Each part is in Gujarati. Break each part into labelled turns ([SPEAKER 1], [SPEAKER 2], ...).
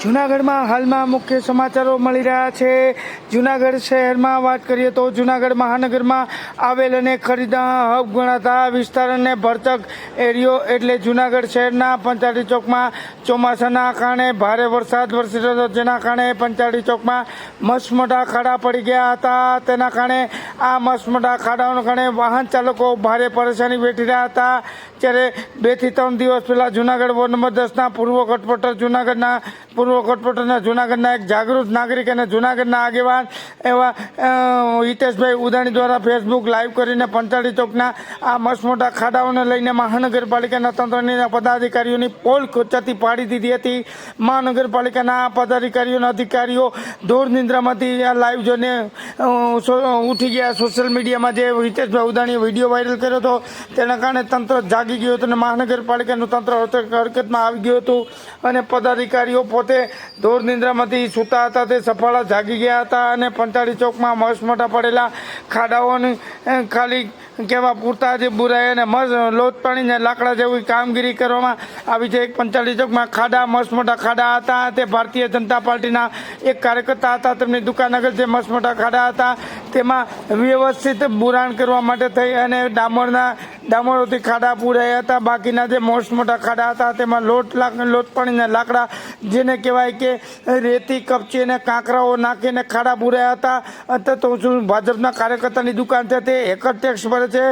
[SPEAKER 1] જૂનાગઢમાં હાલમાં મુખ્ય સમાચારો મળી રહ્યા છે। જૂનાગઢ શહેરમાં વાત કરીએ તો જૂનાગઢ મહાનગરમાં આવેલ અને ખરીદના હબ ગણાતા વિસ્તાર અને ભરચક એરિયો એટલે જૂનાગઢ શહેરના પંચાયતી ચોકમાં ચોમાસાના કારણે ભારે વરસાદ વરસી રહ્યો હતો, જેના કારણે પંચાયતી ચોકમાં મસ્ત મોટા ખાડા પડી ગયા હતા। તેના કારણે આ મસ્ત મોટા ખાડાઓના કારણે વાહન ચાલકો ભારે પરેશાની વેઠી રહ્યા હતા। ત્યારે 2 થી 3 દિવસ પહેલા જૂનાગઢ વોર્ડ નંબર 10ના પૂર્વ કોર્પોરેટર જૂનાગઢના એક જાગૃત નાગરિક અને જૂનાગઢના આગેવાન એવા હિતેશભાઈ ઉદાણી દ્વારા ફેસબુક લાઈવ કરીને પંચાયતી ચોકના આ મસ્ત મોટા ખાડાઓને લઈને મહાનગરપાલિકાના તંત્રની પદાધિકારીઓની પોલ ખોચાતી પાડી દીધી હતી। મહાનગરપાલિકાના પદાધિકારીઓના અધિકારીઓ દોર નિંદ્રામાંથી આ લાઈવ જોઈને ઉઠી ગયા। સોશિયલ મીડિયામાં જે હિતેશભાઈ ઉદાણીએ વિડીયો વાયરલ કર્યો હતો તેના કારણે તંત્ર જાગી ગયું હતું અને મહાનગરપાલિકાનું તંત્ર હરકતમાં આવી ગયું હતું અને પદાધિકારીઓ પોતે દોર નિંદ્રામાંથી સૂતા હતા તે સફાળા જાગી ગયા હતા અને પંચાયતી ચોકમાં મસ્ત મોટા પડેલા ખાડાઓને ખાલી કેવા પૂરતા જે બુરાઈ અને લોટ પાણીને લાકડા જેવી કામગીરી કરવામાં આવી છે। એક પંચાયતી ચોકમાં ખાડા મસ્ત મોટા ખાડા હતા તે ભારતીય જનતા પાર્ટીના એક કાર્યકર્તા હતા, તેમની દુકાન આગળ જે મસ્ત મોટા ખાડા હતા તેમાં વ્યવસ્થિત બુરાણ કરવા માટે થઈ અને ડામરોથી ખાડા પૂરાયા હતા। બાકીના જે મસ્ત મોટા ખાડા હતા તેમાં લોટ પાણીને લાકડા જેને કહેવાય કે રેતી કપચી અને કાંકરાઓ નાખીને ખાડા પૂરાયા હતા। તો શું ભાજપના કાર્યકર્તાની દુકાન છે તે એક જ ટેક્સ ભરે છે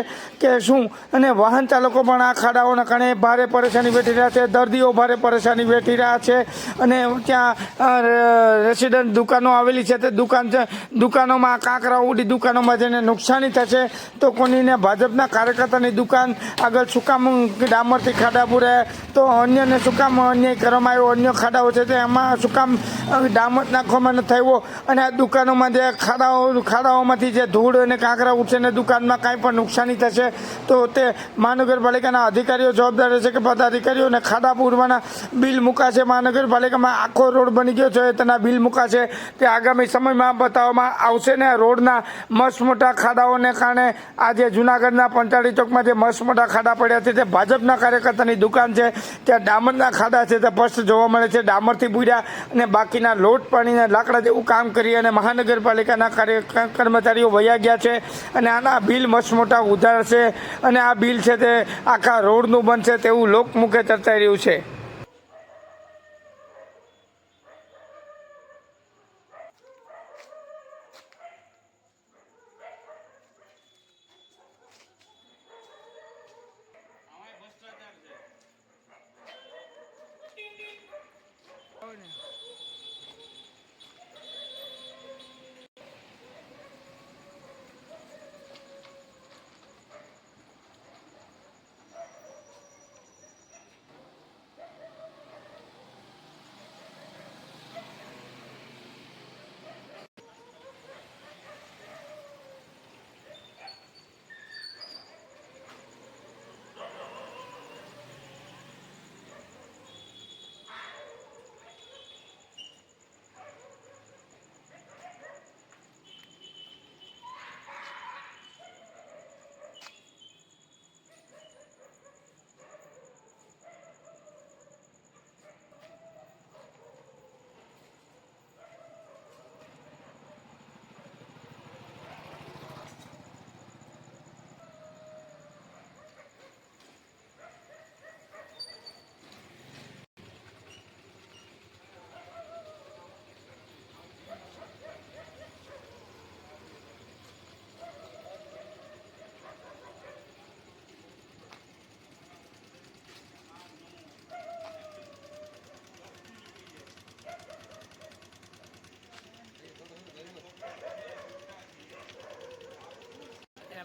[SPEAKER 1] કે શું? અને વાહન ચાલકો પણ આ ખાડાઓના કારણે ભારે પરેશાની વેઠી રહ્યા છે, દર્દીઓ ભારે પરેશાની વેઠી રહ્યા છે અને ત્યાં રેસિડન્ટ દુકાનો આવેલી છે તે દુકાનોમાં કાંકરા ઉડી દુકાનોમાં જેને નુકસાની થશે તો કોનીને ભાજપના કાર્યકર્તાની દુકાન આગળ શું કામ ડામરથી ખાડા પૂરાયા તો અન્યને શું કામ અન્યાય કરવામાં આવ્યો? અન્ય ખાડાઓ છે તે એમાં શું કામ ડામર નાખવામાં નથી થયો? અને આ દુકાનોમાં જે ખાડાઓમાંથી જે ધૂળ અને કાંકરા ઉઠશે ને દુકાનમાં કાંઈ પણ નુકસાની થશે તો તે મહાનગરપાલિકાના અધિકારીઓ જવાબદાર રહેશે કે પદાધિકારીઓને ખાડા પૂરવાના બિલ મુકાશે? મહાનગરપાલિકામાં આખો રોડ બની ગયો છે તેના બિલ મુકાશે તે આગામી સમયમાં બતાવવામાં આવશે ને રોડના મસ્ત મોટા ખાડાઓને કારણે આજે જૂનાગઢના પંચાયતી ચોકમાં જે મસ્ત મોટા ખાડા પડ્યા છે તે ભાજપના કાર્યકર્તાની દુકાન છે ત્યાં ડામરના ખાડા છે તે સ્પષ્ટ જોવા મળે છે। ડામરથી પૂર્યા અને બાકીના લોટ પાણીને લાકડા જેવું કામ કરી અને મહાનગરપાલિકાના કર્મચારીઓ વયા ગયા છે અને આના બિલ મસ્ત મોટા ઉધારશે અને આ બિલ છે તે આખા રોડનું બનશે તેવું લોકમુખે ચર્ચાઈ રહ્યું છે।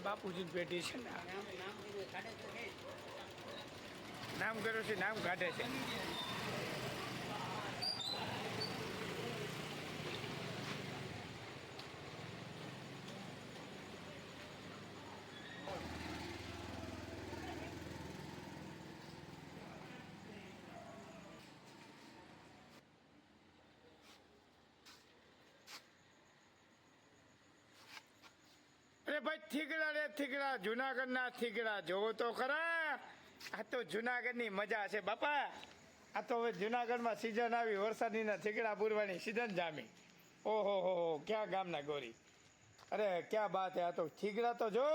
[SPEAKER 1] બાપુજી પેટી છે ને નામ કર્યું છે, નામ કાઢે છે। અરે ભાઈ થીગડા રે થીગડા, જુનાગઢના થીગડા જોવો તો ખરા। આ તો જુનાગઢની મજા છે બાપા। આ તો હવે જુનાગઢમાં સિઝન આવી, વરસાદીના ઠીકડા પૂરવાની સિઝન જામી. ઓહો હો, ક્યાં ગામના ગોરી, અરે ક્યાં બાત હે. આ તો ઠીકડા તો જો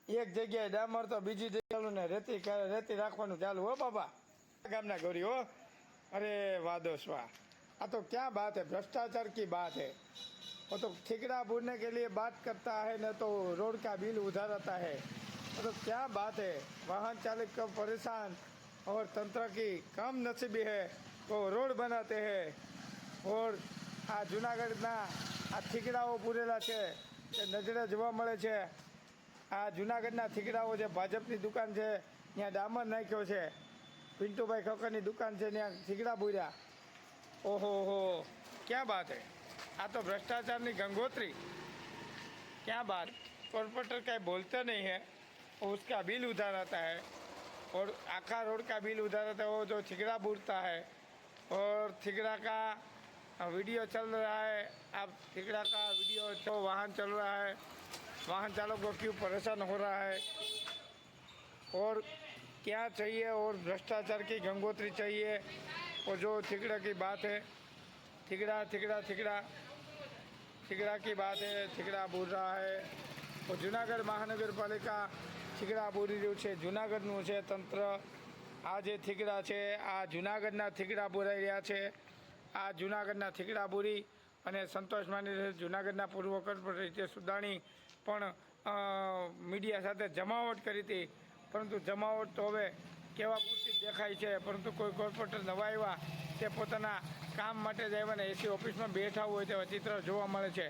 [SPEAKER 1] એક જગ્યાએ ડામર તો બીજી જગ્યાએ ને રેતી રાખવાનું ચાલુ હો બાબા. ગામના ગોરી હો, અરે વાદોશ વાહ. આ તો ક્યાં બાत है, भ्रष्टाचार की बात है. वो तो ठेकेदार भरने के लिए बात करता है न तो रोड का बिल उधारता है. वो तो क्या बात है. वाहन चालक को परेशान और तंत्र की कम नसीबी है तो रोड बनाते हैं. और આ જુનાગઢના આ ઠીકડાઓ પૂરેલા છે એ નજરે જોવા મળે છે. આ જુનાગઢના ઠીકડાઓ છે, ભાજપની દુકાન છે ત્યાં ડામર નાખ્યો છે, પિન્ટુભાઈ ખક્કરની દુકાન છે ત્યાં ઠીકડા પૂર્યા. ओहो हो, क्या बात है. आ तो भ्रष्टाचार की गंगोत्री. क्या बात. कॉर्पोरेटर कहीं बोलते नहीं है, उसका बिल उधार आता है और आखा रोड का बिल उधार आता है. वो जो ठिकड़ा बूरता है और ठिकड़ा का वीडियो चल रहा है. अब ठिकड़ा का वीडियो तो वाहन चल रहा है, वाहन चालक को क्यों परेशान हो रहा है और क्या चाहिए. और भ्रष्टाचार की गंगोत्री चाहिए. और जो ठिकड़ा की बात है, ठिकड़ा ठिकड़ा ठिकड़ा ठिकड़ा की बात है. ठिकड़ा बूर रहा है. और जूनागढ़ महानगरपालिका ठिकड़ा बूरी રહ્યું છે. જૂનાગઢનું છે તંત્ર. આ જે ઠીકડા છે આ જૂનાગઢના ઠીકડા બોરાઈ રહ્યા છે. આ જૂનાગઢના ઠીકડા બોરી અને સંતોષ માની રહે. જૂનાગઢના પૂર્વ કોર્પોરેટર હિતેશ સુદાણી પણ મીડિયા સાથે જમાવટ કરી હતી, પરંતુ જમાવટ તો હવે કેવા પૂરતી દેખાય છે. પરંતુ કોઈ કોર્પોરેટર નવા આવ્યા તે પોતાના કામ માટે જ આવ્યા ને એસી ઓફિસમાં બેઠા હોય તેવા ચિત્ર જોવા મળે છે.